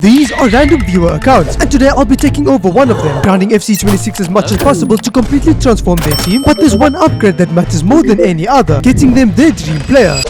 These are random viewer accounts, and today I'll be taking over one of them, grounding FC26 as much as possible to completely transform their team, but there's one upgrade that matters more than any other, getting them their dream player.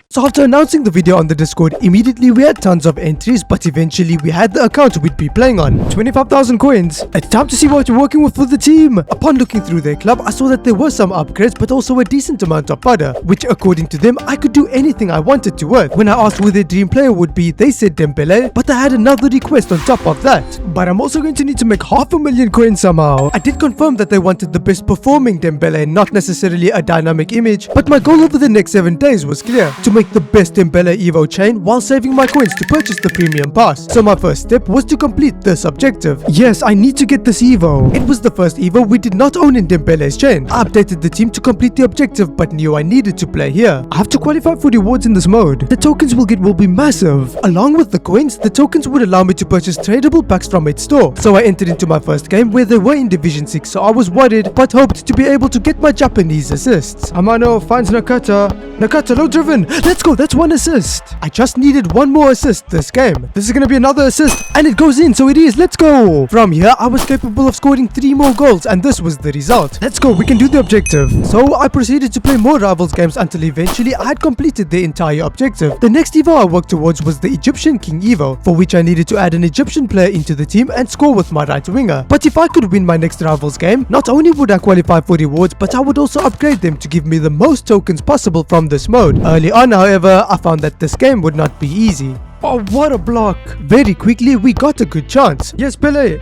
So after announcing the video on the Discord, immediately we had tons of entries, but eventually we had the account we'd be playing on. 25,000 coins. It's time to see what we're working with for the team. Upon looking through their club, I saw that there were some upgrades, but also a decent amount of fodder, which according to them, I could do anything I wanted to with. When I asked who their dream player would be, they said Dembele, but I had another request on top of that. But I'm also going to need to make 500,000 coins somehow. I did confirm that they wanted the best performing Dembele, not necessarily a dynamic image, but my goal over the next 7 days was clear: to make the best Dembele Evo chain while saving my coins to purchase the premium pass. So my first step was to complete this objective. Yes, I need to get this Evo. It was the first Evo we did not own in Dembele's chain. I updated the team to complete the objective, but knew I needed to play here. I have to qualify for rewards in this mode. The tokens we'll get will be massive. Along with the coins, the tokens would allow me to purchase tradable packs from its store. So I entered into my first game where they were in Division 6, so I was worried, but hoped to be able to get my Japanese assists. Amano finds Nakata. Nakata low driven. Let's go, that's one assist. I just needed one more assist this game. This is gonna be another assist, and it goes in, so it is. Let's go. From here, I was capable of scoring 3 more goals, and this was the result. Let's go, we can do the objective. So I proceeded to play more Rivals games until eventually I had completed the entire objective. The next Evo I worked towards was the Egyptian King Evo, for which I needed to add an Egyptian player into the team and score with my right winger. But if I could win my next Rivals game, not only would I qualify for rewards, but I would also upgrade them to give me the most tokens possible from this mode. Early on, however, I found that this game would not be easy. Oh, what a block. Very quickly, we got a good chance. Yes, Pele.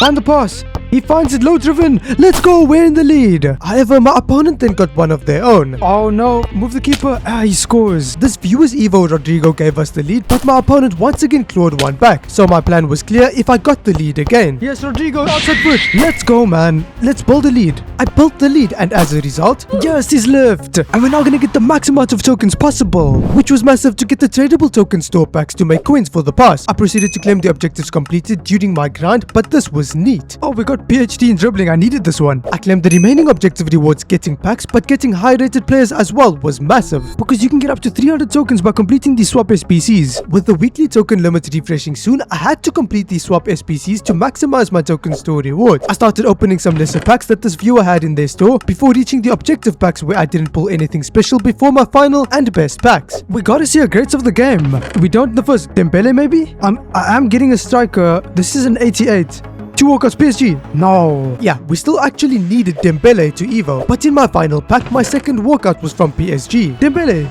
Find the pass. He finds it low driven. Let's go, we're in the lead. However, my opponent then got one of their own. Oh no, move the keeper. He scores. This viewer's Evo Rodrigo gave us the lead, but my opponent once again clawed one back. So my plan was clear if I got the lead again. Yes, Rodrigo, outside foot. Let's go, man. Let's build a lead. I built the lead, and as a result, yes, he's left. And we're now gonna get the max amount of tokens possible, which was massive to get the tradable token store packs to make coins for the pass. I proceeded to claim the objectives completed during my grind, but this was neat. Oh, we got PhD in dribbling. I needed this one. I claimed the remaining objective rewards getting packs, but getting high rated players as well was massive, because you can get up to 300 tokens by completing these swap SPCs. With the weekly token limit refreshing soon, I had to complete these swap SPCs to maximize my token store rewards. I started opening some lesser packs that this viewer had in their store before reaching the objective packs where I didn't pull anything special before my final and best packs. We gotta see a greats of the game. We don't the first Dembele maybe? I am getting a striker. This is an 88. 2 walkouts PSG. No. Yeah, we still actually needed Dembele to Evo, but in my final pack, my second walkout was from PSG. Dembele.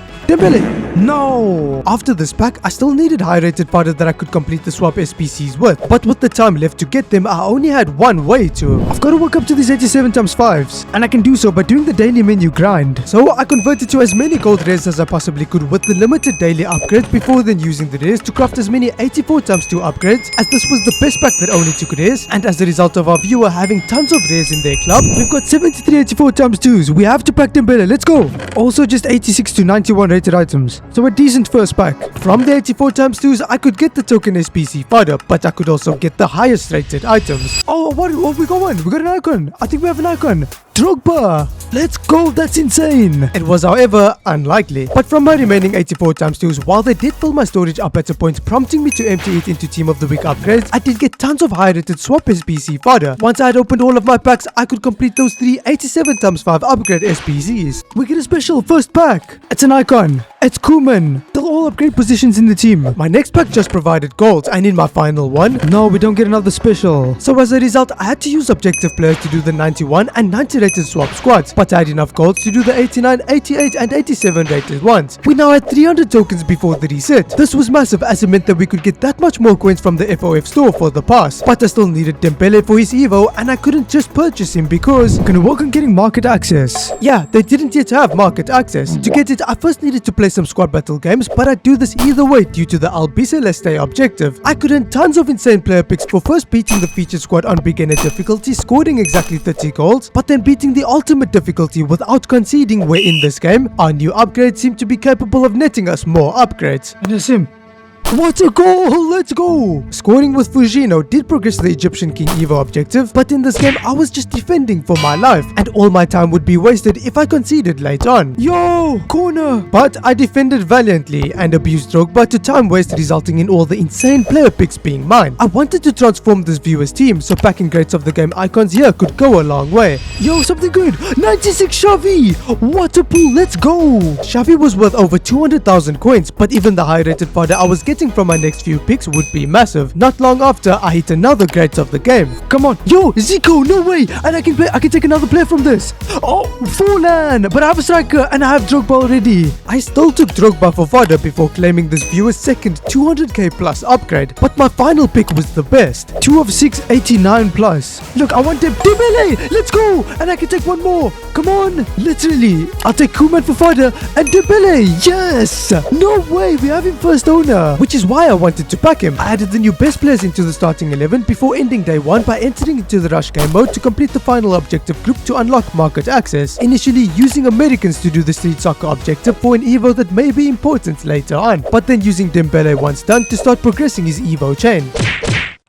No. After this pack, I still needed high rated fodder that I could complete the swap SPCs with, but with the time left to get them, I only had one way to. I've got to work up to these 87 times 5s, and I can do so by doing the daily menu grind. So I converted to as many gold rares as I possibly could with the limited daily upgrades before then using the rares to craft as many 84 times 2 upgrades, as this was the best pack that only took rares, and as a result of our viewer having tons of rares in their club, we've got 73 84 times 2s. We have to pack Dembele. Let's go. Also just 86 to 91 rated items. So a decent first pack. From the 84 times 2s, I could get the token SPC fodder, but I could also get the highest rated items. Oh, what we got one. We got an icon. I think we have an icon. Drogba. Let's go, that's insane. It was however unlikely, but from my remaining 84 times 2s, while they did fill my storage up at a point prompting me to empty it into team of the week upgrades, I did get tons of high rated swap SPC fodder. Once I had opened all of my packs, I could complete those 3 87 times 5 upgrade SPCs. We get a special first pack. It's an icon. It's Koeman. They'll all upgrade positions in the team. My next pack just provided golds, and in my final one, no, we don't get another special. So as a result, I had to use objective players to do the 91 and 90 rated swap squads, but I had enough golds to do the 89, 88 and 87 rated ones. We now had 300 tokens before the reset. This was massive, as it meant that we could get that much more coins from the FOF store for the pass, but I still needed Dembele for his Evo, and I couldn't just purchase him because gonna work on getting market access. Yeah, they didn't yet have market access. To get it, I first needed to play some squad battle games, but I'd do this either way due to the Albi Celeste objective. I could earn tons of insane player picks for first beating the featured squad on beginner difficulty, scoring exactly 30 goals, but then beating the ultimate difficulty without conceding, where in this game, our new upgrades seem to be capable of netting us more upgrades. And it's him. What a goal! Let's go! Scoring with Fujino did progress the Egyptian King Evo objective, but in this game I was just defending for my life, and all my time would be wasted if I conceded late on. Yo! Corner! But I defended valiantly and abused Drogba to time waste, resulting in all the insane player picks being mine. I wanted to transform this viewer's team, so packing greats of the game icons here could go a long way. Yo, something good! 96 Xavi! What a pull! Let's go! Xavi was worth over 200,000 coins, but even the high rated fodder I was getting from my next few picks would be massive. Not long after, I hit another greats of the game. Come on. Yo, Zico, no way! And I can take another player from this. Oh, Forlan! But I have a striker and I have Drogba already. I still took Drogba for fodder before claiming this viewer's second 200k plus upgrade. But my final pick was the best. 2 of 6, 89 plus. Look, I want Dembele! Let's go! And I can take one more. Come on. Literally. I'll take Koeman for fodder and Dembele. Yes! No way, we have him first owner. Which is why I wanted to pack him. I added the new best players into the starting 11 before ending day 1 by entering into the rush game mode to complete the final objective group to unlock market access. Initially using Americans to do the street soccer objective for an Evo that may be important later on, but then using Dembele once done to start progressing his Evo chain.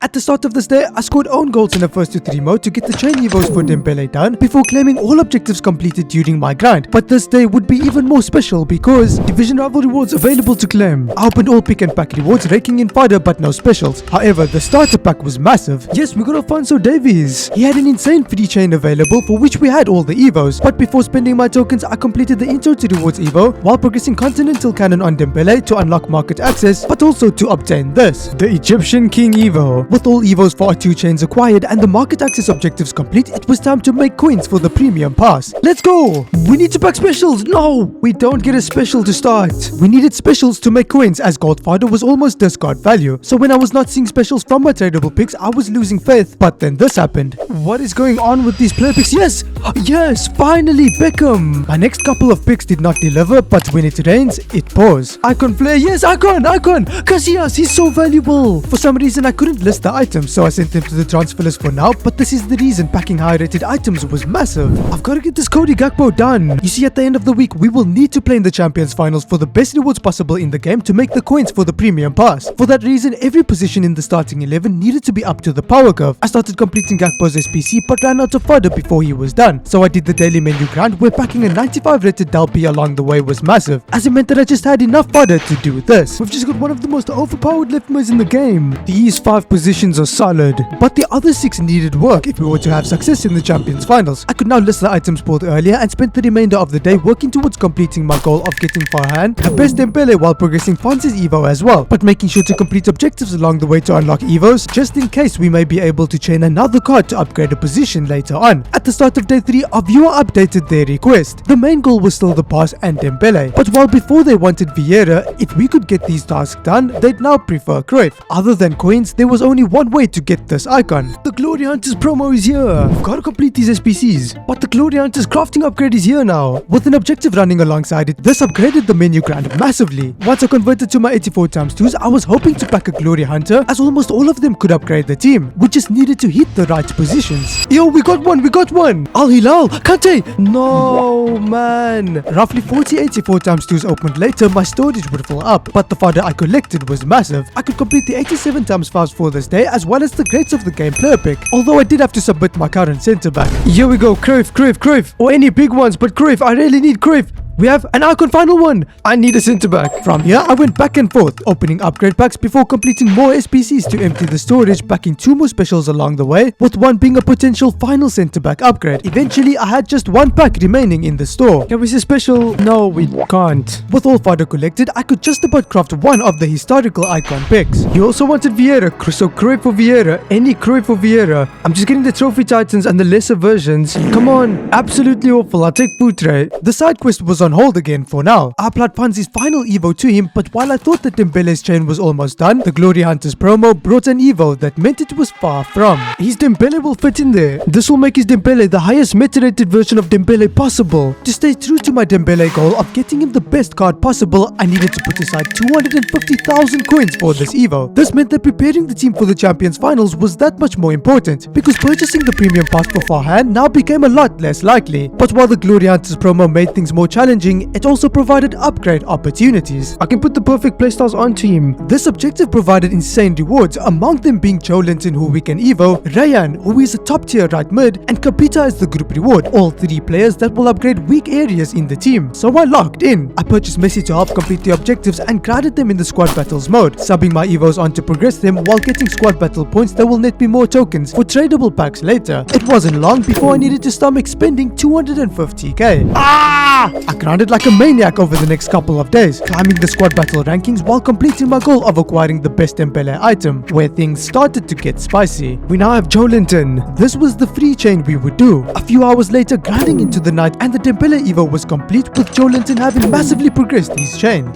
At the start of this day, I scored own goals in the first to 3 mode to get the chain evos for Dembele done before claiming all objectives completed during my grind. But this day would be even more special because division rival rewards available to claim. I opened all pick and pack rewards, raking in fodder but no specials. However, the starter pack was massive. Yes, we got Alfonso Davies. He had an insane free chain available for which we had all the evos. But before spending my tokens, I completed the intro to rewards evo while progressing continental cannon on Dembele to unlock market access, but also to obtain this, the Egyptian King Evo. With all evos for our 2 chains acquired and the market access objectives complete, it was time to make coins for the premium pass. Let's go! We need to pack specials! No! We don't get a special to start. We needed specials to make coins as gold fodder was almost discard value. So when I was not seeing specials from my tradable picks, I was losing faith. But then this happened. What is going on with these player picks? Yes! Yes! Finally, Beckham! My next couple of picks did not deliver, but when it rains, it pours. Icon player, yes! Icon! Casillas, he's so valuable! For some reason, I couldn't list the items, so I sent them to the transfer list for now, but this is the reason packing high rated items was massive. I've got to get this Cody Gakpo done. You see, at the end of the week, we will need to play in the Champions Finals for the best rewards possible in the game to make the coins for the premium pass. For that reason, every position in the starting 11 needed to be up to the power curve. I started completing Gakpo's SPC but ran out of fodder before he was done, so I did the daily menu grind where packing a 95 rated Dalby along the way was massive, as it meant that I just had enough fodder to do this. We've just got one of the most overpowered left mids in the game. These 5 positions are solid, but the other 6 needed work if we were to have success in the Champions Finals. I could now list the items pulled earlier and spent the remainder of the day working towards completing my goal of getting Farhan the best Dembele while progressing Fonz's Evo as well, but making sure to complete objectives along the way to unlock Evos, just in case we may be able to chain another card to upgrade a position later on. At the start of day 3, our viewer updated their request. The main goal was still the pass and Dembele, but while before they wanted Vieira, if we could get these tasks done, they'd now prefer Cruyff. Other than coins, there was only one way to get this icon. The Glory Hunters promo is here. We've got to complete these SPCs, but the Glory Hunters crafting upgrade is here now. With an objective running alongside it, this upgraded the menu grind massively. Once I converted to my 84x2s, I was hoping to pack a Glory Hunter as almost all of them could upgrade the team. We just needed to hit the right positions. Yo, we got one! Al Hilal, Kante! No, man. Roughly 40 84x2s opened later, my storage would fill up, but the fodder I collected was massive. I could complete the 87x5s for this day as well as the greats of the game player pick, although I did have to submit my current centre back. Here we go, Cruyff, or any big ones, but Cruyff, I really need Cruyff. We have an icon final one. I need a centre back. From here, I went back and forth, opening upgrade packs before completing more SPCs to empty the storage, packing 2 more specials along the way, with one being a potential final centre back upgrade. Eventually, I had just 1 pack remaining in the store. Can we say special? No, we can't. With all fodder collected, I could just about craft one of the historical icon picks. You also wanted Vieira, so Cruyff for Vieira, any Cruyff for Vieira. I'm just getting the trophy titans and the lesser versions. Come on, absolutely awful. I'll take Futre. The side quest was on hold again for now. I applied Panzi's final Evo to him, but while I thought that Dembele's chain was almost done, the Glory Hunters promo brought an Evo that meant it was far from. His Dembele will fit in there. This will make his Dembele the highest meta-rated version of Dembele possible. To stay true to my Dembele goal of getting him the best card possible, I needed to put aside 250,000 coins for this Evo. This meant that preparing the team for the Champions Finals was that much more important, because purchasing the premium pass for Farhan now became a lot less likely. But while the Glory Hunters promo made things more challenging, challenging, it also provided upgrade opportunities. I can put the perfect playstyles on team. This objective provided insane rewards, among them being Joe Linton, who we can evo, Ryan, who is a top tier right mid, and Kapita as the group reward, all 3 players that will upgrade weak areas in the team. So I locked in. I purchased Messi to help complete the objectives and grinded them in the squad battles mode, subbing my evos on to progress them while getting squad battle points that will net me more tokens for tradable packs later. It wasn't long before I needed to stomach spending 250k. I grinded like a maniac over the next couple of days, climbing the squad battle rankings while completing my goal of acquiring the best Dembele item, where things started to get spicy. We now have Joe Linton. This was the free chain we would do. A few hours later, grinding into the night, and the Dembele evo was complete, with Joe Linton having massively progressed his chain.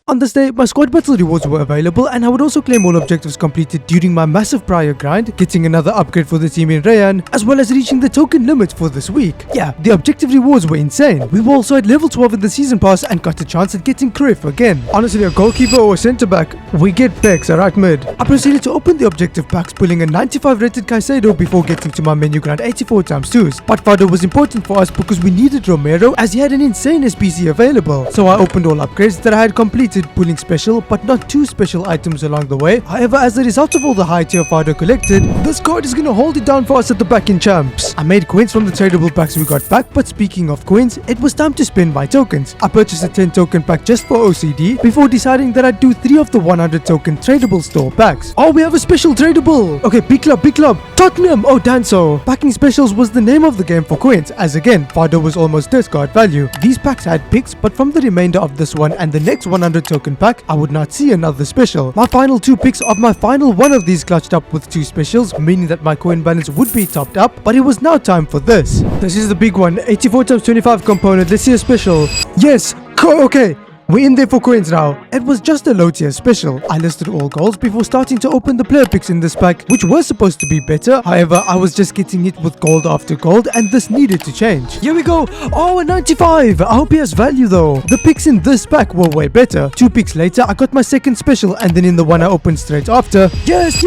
On this day, my squad battle rewards were available, and I would also claim all objectives completed during my massive prior grind, getting another upgrade for the team in Rayan, as well as reaching the token limit for this week. Yeah, the objective rewards were insane. We were also at level 12 in the season pass and got a chance at getting Cruyff again. Honestly, a goalkeeper or centre back, we get packs, right mid. I proceeded to open the objective packs, pulling a 95 rated Caicedo before getting to my menu grind 84 times 2s. But Fodder was important for us because we needed Romero, as he had an insane SPC available. So I opened all upgrades that I had completed, pulling special but not too special items along the way. However, as a result of all the high tier Fodder collected, this card is gonna hold it down for us at the back in champs. I made coins from the tradable packs we got back, but speaking of coins, it was time to spend my tokens. I purchased a 10 token pack just for OCD before deciding that I'd do 3 of the 100 token tradable store packs. Oh, we have a special tradable! Okay, big club, Tottenham! Oh, Danso! Packing specials was the name of the game for coins, as again, Fodder was almost discard value. These packs had picks, but from the remainder of this one and the next 100 token pack, I would not see another special. My final 2 picks of my final one of these clutched up with 2 specials, meaning that my coin balance would be topped up, but it was now time for this. This is the big one, 84 times 25 component. Let's see a special. Yes! Okay! We're in there for coins now. It was just a low tier special. I listed all goals before starting to open the player picks in this pack, which were supposed to be better. However, I was just getting it with gold after gold, and this needed to change. Here we go. Oh, a 95. I hope he has value though. The picks in this pack were way better. 2 picks later, I got my second special, and then in the one I opened straight after, yes.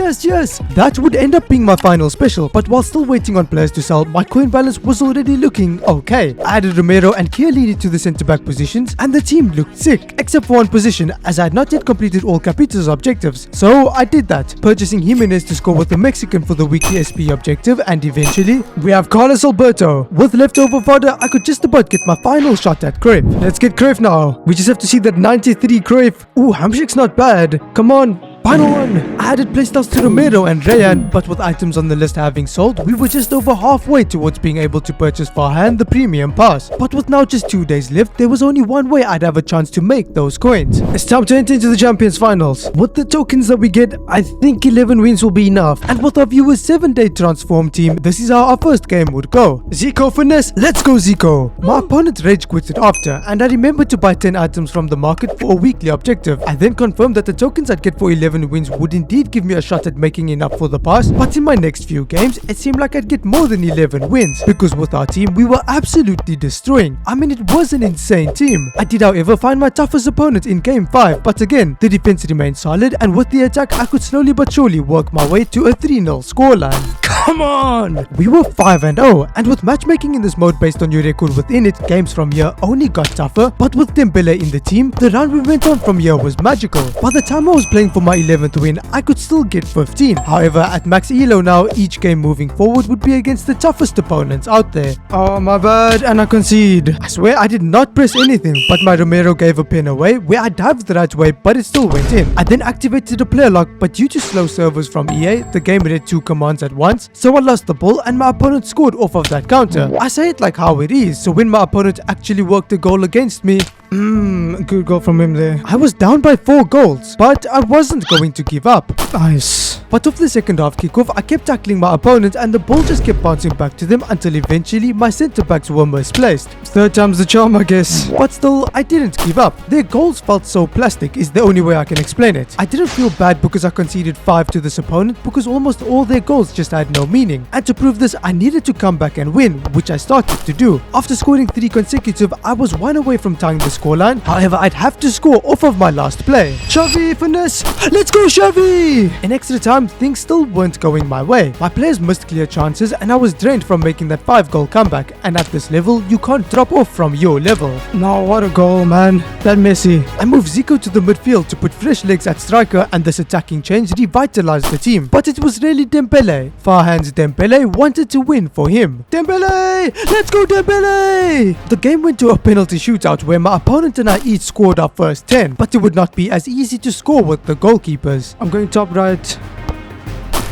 That would end up being my final special, but while still waiting on players to sell, my coin balance was already looking okay. I added Romero and Chiellini to the centre back positions, and the team looked sick. Except for one position, as I had not yet completed all Capita's objectives. So I did that, purchasing Jimenez to score with the Mexican for the weekly SP objective, and eventually, we have Carlos Alberto. With leftover fodder, I could just about get my final shot at Cruyff. Let's get Cruyff now. We just have to see that 93 Cruyff. Ooh, Hamshik's not bad. Come on. Final one! I added playstyles to Romero and Rayan, but with items on the list having sold, we were just over halfway towards being able to purchase Farhan the premium pass. But with now just 2 days left, there was only one way I'd have a chance to make those coins. It's time to enter into the Champions Finals. With the tokens that we get, I think 11 wins will be enough. And with our viewers' 7-day transform team, this is how our first game would go. Zico finesse, let's go Zico! My opponent rage quitted after, and I remembered to buy 10 items from the market for a weekly objective. I then confirmed that the tokens I'd get for 11 wins would indeed give me a shot at making enough for the pass, but in my next few games it seemed like I'd get more than 11 wins, because with our team we were absolutely destroying. I mean, it was an insane team. I did however find my toughest opponent in game 5, but again the defense remained solid, and with the attack I could slowly but surely work my way to a 3-0 scoreline. Come on! We were 5-0, and with matchmaking in this mode based on your record within it, games from here only got tougher, but with Dembele in the team, the run we went on from here was magical. By the time I was playing for my 11th win, I could still get 15. However, at max elo now, each game moving forward would be against the toughest opponents out there. Oh, my bad, and I concede. I swear I did not press anything, but my Romero gave a pin away where I dived the right way, but it still went in. I then activated a player lock, but due to slow servers from EA, the game read 2 commands at once, so I lost the ball and my opponent scored off of that counter. I say it like how it is, so when my opponent actually worked a goal against me, good goal from him there. I was down by 4 goals, but I wasn't going to give up. Nice. But of the second half kickoff, I kept tackling my opponent and the ball just kept bouncing back to them until eventually my centre backs were misplaced. 3rd time's the charm, I guess. But still, I didn't give up. Their goals felt so plastic is the only way I can explain it. I didn't feel bad because I conceded 5 to this opponent, because almost all their goals just had no meaning. And to prove this, I needed to come back and win, which I started to do. After scoring 3 consecutive, I was 1 away from tying the scoreline. However, I'd have to score off of my last play. Xavi, finesse! Let's go, Xavi! In extra time, things still weren't going my way. My players missed clear chances and I was drained from making that 5-goal comeback. And at this level, you can't drop off from your level. No, what a goal, man. That Messi. I moved Zico to the midfield to put fresh legs at striker, and this attacking change revitalized the team. But it was really Dembele. Farhan's Dembele wanted to win for him. Dembele! Let's go, Dembele! The game went to a penalty shootout where my opponent and I each scored our first 10, but it would not be as easy to score with the goalkeepers. I'm going top right.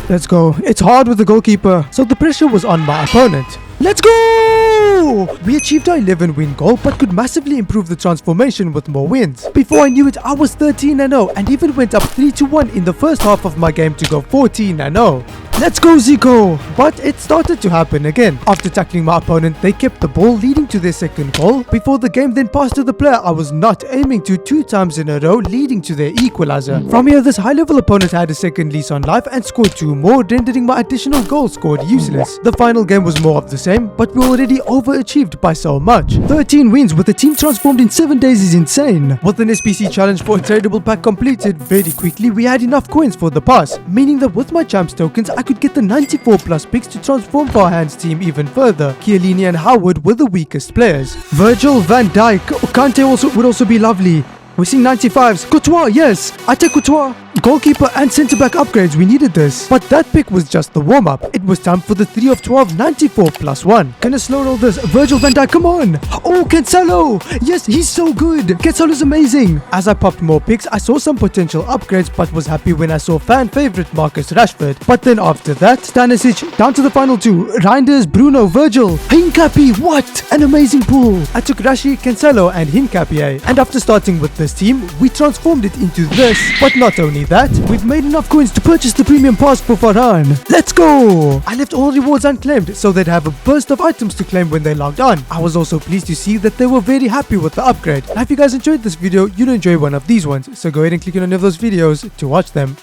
Let's go. It's hard with the goalkeeper, so the pressure was on my opponent. Let's go! We achieved our 11-win goal but could massively improve the transformation with more wins. Before I knew it, I was 13-0 and even went up 3-1 in the first half of my game to go 14-0. Let's go, Zico! But it started to happen again. After tackling my opponent, they kept the ball, leading to their second goal. Before the game then passed to the player I was not aiming to 2 times in a row, leading to their equalizer. From here, this high-level opponent had a second lease on life and scored 2 more, rendering my additional goal scored useless. The final game was more of the same, but we already overachieved by so much. 13 wins with the team transformed in 7 days is insane. With an SBC challenge for a tradable pack completed, very quickly we had enough coins for the pass, meaning that with my champs tokens I could get the 94 plus picks to transform Farhan's team even further. Chiellini and Howard were the weakest players. Virgil, Van Dijk, Kante would also be lovely. We're seeing 95s. Courtois, yes! I take Courtois. Goalkeeper and centre-back upgrades, we needed this. But that pick was just the warm-up. It was time for the 3 of 12, 94 plus 1. Gonna slow roll this. Virgil van Dijk, come on! Oh, Cancelo! Yes, he's so good! Cancelo's amazing! As I popped more picks, I saw some potential upgrades, but was happy when I saw fan favourite Marcus Rashford. But then after that, Stanisic, down to the final 2. Reinders, Bruno, Virgil, Hincapié, what? An amazing pool! I took Rashi, Cancelo and Hincapié. And after starting with this team, we transformed it into this. But not only that, we've made enough coins to purchase the premium pass for Farhan. Let's go! I left all rewards unclaimed so they'd have a burst of items to claim when they logged on. I was also pleased to see that they were very happy with the upgrade. Now if you guys enjoyed this video, you'll enjoy one of these ones, so go ahead and click on any of those videos to watch them.